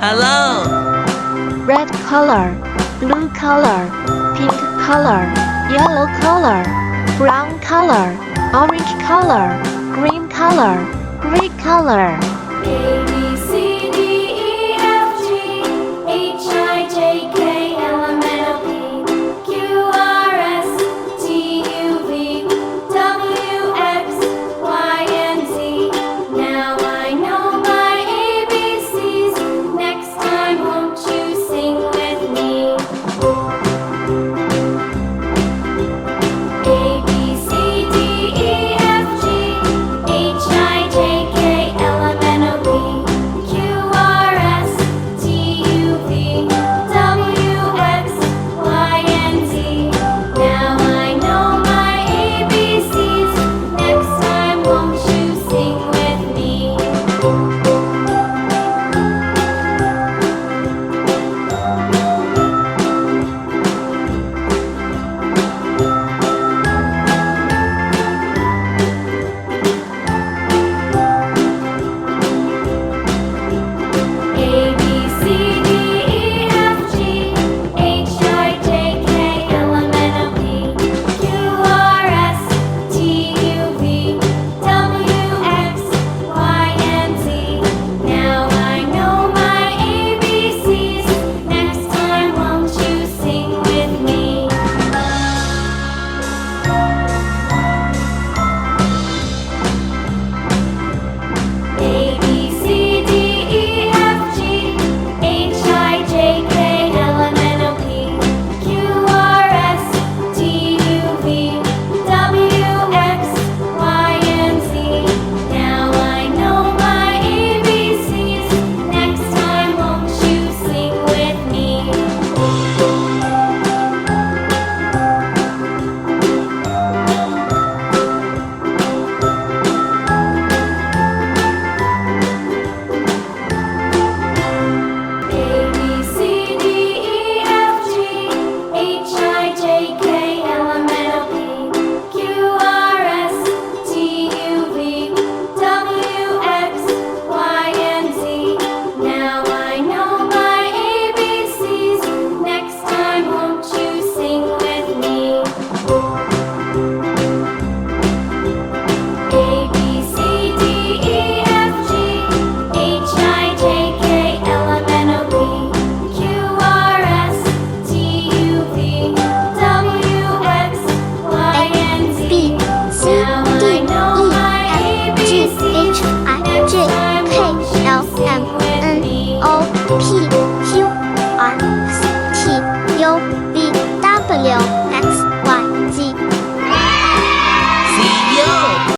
Hello. Red color, blue color, pink color, yellow color, brown color, orange color, green color, gray color. A, B, C, D, E, F, G, H, I, J, K, L, M, N, O, P, Q, R, S, T, U, V, W, X, Y, and Z. Now I know my ABCs. Next time, won't you sing with me? A, B, C, D, E, F, G, H, I, J, K, L, M, N, O, P, Q, R, S, T, U, V, W, X, Y, and Z. Now I know my ABCs. Next time, won't you sing with me? A, B, C, D, E, F, G, H, I, J, K, L, M, N, O, P, Q, R, S, T, U, V, W, X, Y, and Z. Now I know my ABCs. Next time, won't you sing with me? A, B, C, D, E, F, G, H, I, J, K, L, M, N, O, P, Q, R, S, T, U, V, W, X, Y, and Z. Now I know my ABCs. Next time, won't you sing with me? A, B, C, D, E, F, G, H, I, J, K, L, M, N, O, P, Q, R, S, T, U, V, W, X, Y, and Z. Now I know my ABCs. Next time, won't you sing with me? A, B, C, D, E, F, G, H, I, J, K, L, M, N, O, P, Q, R, S, T, U, V, W, X, Y, and Z. B, C, Now I D, know my E, F, G, ABCs. H, I, Next J, time, K, won't you L, sing M, with N, me? O, P, Q, R, S, T, U, V, W,